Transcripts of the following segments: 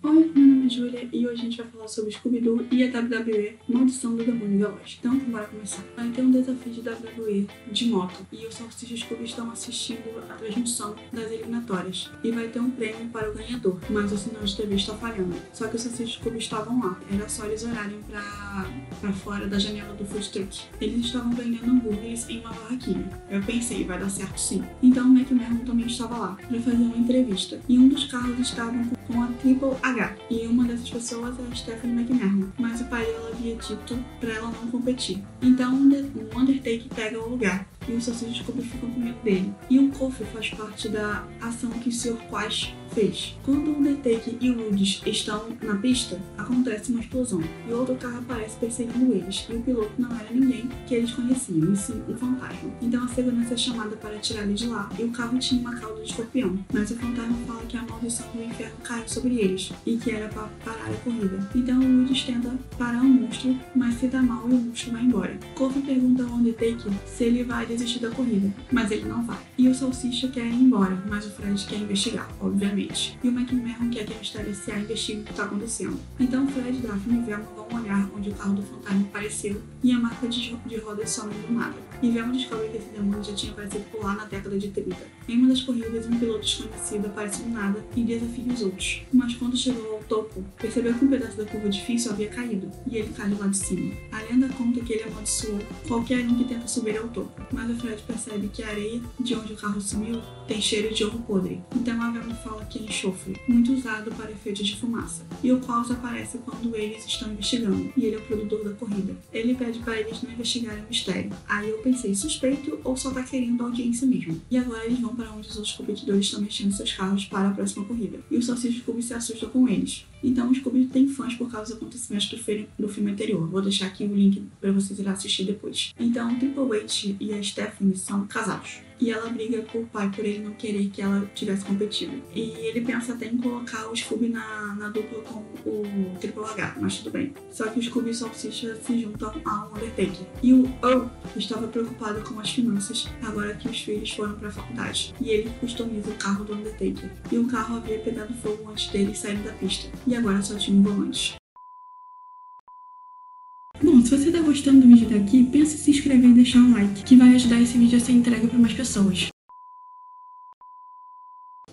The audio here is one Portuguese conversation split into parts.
Oi, meu nome é Júlia e hoje a gente vai falar sobre Scooby-Doo e a WWE Maldição do Demônio Veloz. Então, bora começar. Vai ter um desafio de WWE de moto e os Salsicha e Scooby estão assistindo a transmissão das eliminatórias. E vai ter um prêmio para o ganhador, mas o sinal de TV está falhando. Só que os Salsicha e Scooby estavam lá, era só eles olharem pra fora da janela do food truck. Eles estavam vendendo hambúrgueres em uma barraquinha. Eu pensei, vai dar certo sim. Então o Mac Merron também estava lá para fazer uma entrevista. E um dos carros estavam com a Triple H. E uma dessas pessoas é a Stephanie McMahon, mas o pai dela havia dito para ela não competir. Então o Undertaker pega o lugar e os Salsicha e Scooby ficam com medo dele. E o Kofi faz parte da ação que o Sr. Quash fez. Quando o Undertaker e o Rudis estão na pista, acontece uma explosão e outro carro aparece perseguindo eles. E o piloto não era ninguém que eles conheciam, e sim um fantasma. Então a segurança é chamada para tirar ele de lá e o carro tinha uma cauda de escorpião. Mas o fantasma fala que a maldição do inferno caiu sobre eles e que era para parar a corrida. Então o Rudis tenta parar o monstro, mas se dá mal e o monstro vai embora. Kofi pergunta ao Undertaker se ele vai desistir da corrida, mas ele não vai. E o Salsicha quer ir embora, mas o Fred quer investigar, obviamente. E o McMahon quer que a Mistério S.A. investigue o que está acontecendo. Então Fred, Daphne e Velma vão olhar onde o carro do fantasma apareceu e a marca de rodas some do nada. E Velma descobre que esse demônio já tinha aparecido por lá na década de 30. Em uma das corridas, um piloto desconhecido aparece do nada e desafia os outros. Mas quando chegou ao topo, percebeu que um pedaço da curva difícil havia caído, e ele cai lá de cima. A lenda conta que ele amaldiçoou qualquer um que tenta subir ao topo. Mas o Fred percebe que a areia de onde o carro sumiu tem cheiro de ovo podre. Então a Velma fala que é enxofre, muito usado para efeitos de fumaça. E o Klaus aparece quando eles estão investigando, e ele é o produtor da corrida. Ele pede para eles não investigarem o mistério. Aí eu pensei, suspeito ou só tá querendo audiência mesmo? E agora eles vão para onde os outros competidores estão mexendo seus carros para a próxima corrida. E o Salsicha e Scooby se assusta com eles. Então o Scooby tem fãs por causa dos acontecimentos do filme anterior. Vou deixar aqui o link para vocês irem assistir depois. Então o Triple H e a Stephanie são casados. E ela briga com o pai por ele não querer que ela tivesse competido. E ele pensa até em colocar o Scooby na dupla com o Triple H, mas tudo bem. Só que o Scooby e o Salsicha se juntam ao Undertaker. E o Earl estava preocupado com as finanças agora que os filhos foram para a faculdade. E ele customiza o carro do Undertaker. E o carro havia pegado fogo antes deles saírem da pista. E agora só tinha um volante. Bom, se você tá gostando do vídeo daqui, pensa em se inscrever e deixar um like, que vai ajudar esse vídeo a ser entregue para mais pessoas.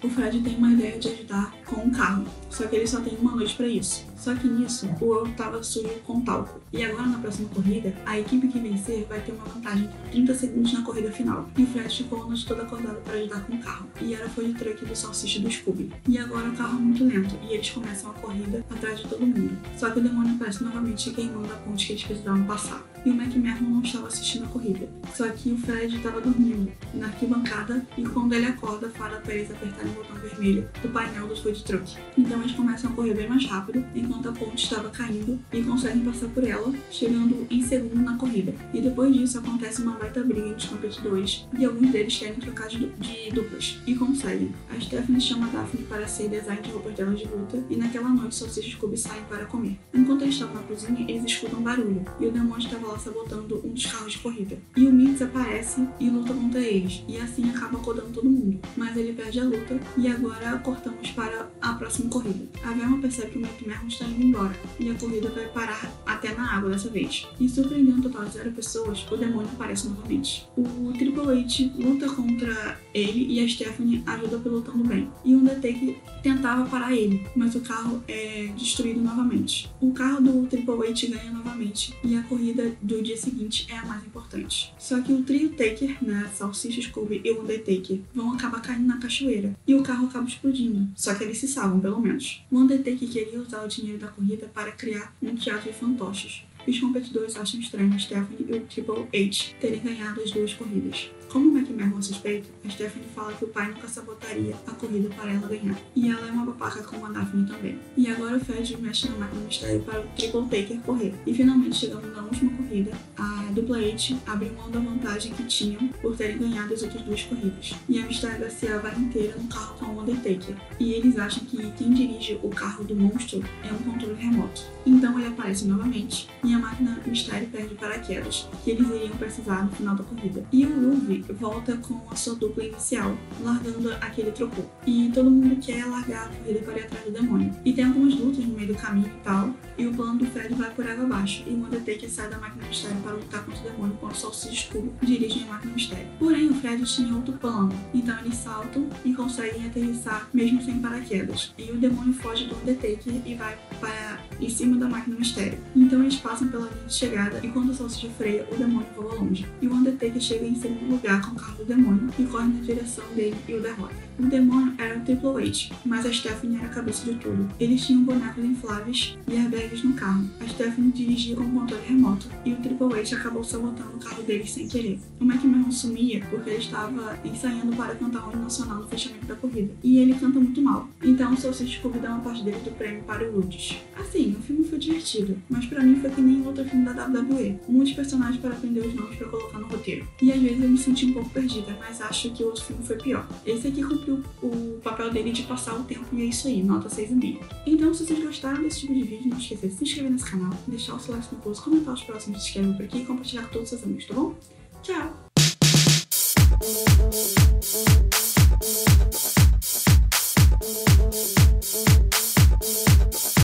O Fred tem uma ideia de ajudar com um carro, só que ele só tem uma noite pra isso. Só que nisso, o Earl tava sujo com talco. E agora na próxima corrida, a equipe que vencer vai ter uma vantagem de 30 segundos na corrida final. E o Fred ficou a noite toda acordado para ajudar com o carro. E era foi o truck do Salsicha e do Scooby. E agora o carro é muito lento, e eles começam a corrida atrás de todo mundo. Só que o demônio aparece novamente queimando a ponte que eles precisavam passar. E o McMahon não estava assistindo a corrida. Só que o Fred estava dormindo na arquibancada e quando ele acorda, fala para eles apertarem o botão vermelho do painel do food truck. Então eles começam a correr bem mais rápido, enquanto a ponte estava caindo e conseguem passar por ela, chegando em segundo na corrida. E depois disso acontece uma baita briga entre os competidores e alguns deles querem trocar de duplas. E conseguem. A Stephanie chama a Daphne para ser design de roupas dela de luta e naquela noite Salsicha e Scooby saem para comer. Enquanto eles estavam na cozinha, eles escutam barulho e o demônio estava lá sabotando um dos carros de corrida. E o Mix aparece e luta contra eles, e assim acaba acordando todo mundo. Mas ele perde a luta e agora cortamos para a próxima corrida. A Velma percebe que o McMahon está indo embora e a corrida vai parar até na água dessa vez. E surpreendendo um total de 0 pessoas, o demônio aparece novamente. O Triple H luta contra ele e a Stephanie ajuda pilotando bem. E o Undertaker tentava parar ele, mas o carro é destruído novamente. O carro do Triple H ganha novamente e a corrida do dia seguinte é a mais importante. Só que o trio Taker, né, Salsicha, Scooby e o Undertaker, vão acabar caindo na cachoeira e o carro acaba explodindo. Só que eles se salvam, pelo menos. O Undertaker queria usar o dinheiro da corrida para criar um teatro de fantoches. E os competidores acham estranho a Stephanie e o Triple H terem ganhado as 2 corridas. Como o McMahon é suspeito, a Stephanie fala que o pai nunca sabotaria a corrida para ela ganhar. E ela é uma babaca como a Daphne também. E agora o Fred mexe na máquina do mistério para o Triple Taker correr. E finalmente chegamos na última corrida. A a dupla H abre mão da vantagem que tinham por terem ganhado as outras 2 corridas. E a Mysterio Garcia vai inteira no carro com o Undertaker. E eles acham que quem dirige o carro do monstro é um controle remoto. Então ele aparece novamente e a máquina Mysterio perde paraquedas, que eles iriam precisar no final da corrida. E o Ruby volta com a sua dupla inicial, largando aquele trocou. E todo mundo quer largar a corrida para ir atrás do demônio. E tem algumas lutas no meio do caminho e tal, e o plano do Fred vai por água abaixo, e o Undertaker sai da máquina Mysterio para lutar contra o demônio enquanto o Salsicha Scooby dirigem a máquina Mysterio. Porém, o Fred tinha outro plano, então eles saltam e conseguem aterrissar mesmo sem paraquedas. E o demônio foge do Undertaker e vai para em cima da máquina Mysterio. Então eles passam pela linha de chegada e quando o Salsicha freia, o demônio voa longe. E o Undertaker chega em segundo lugar com o carro do demônio e corre na direção dele e o derrota. O demônio era o Triple H, mas a Stephanie era a cabeça de tudo. Eles tinham bonecos infláveis e airbags no carro. A Stephanie dirigia com controle remoto e o Triple H acabou sabotando o carro deles sem querer. O McMahon sumia porque ele estava ensaiando para cantar o hino nacional no fechamento da corrida. E ele canta muito mal. Então o Salsicha Scooby dá uma parte dele do prêmio para o Rudis. Assim, o filme foi divertido, mas pra mim foi que nem outro filme da WWE. Muitos personagens para aprender os nomes para colocar no roteiro. E às vezes eu me senti um pouco perdida, mas acho que o outro filme foi pior. Esse aqui cumpriu o papel dele de passar o tempo e é isso aí, nota 6,5. Então, se vocês gostaram desse tipo de vídeo, não esqueça de se inscrever nesse canal, deixar o seu like no post, comentar os próximos, se inscrever por aqui e compartilhar com todos os seus amigos, tá bom? Tchau!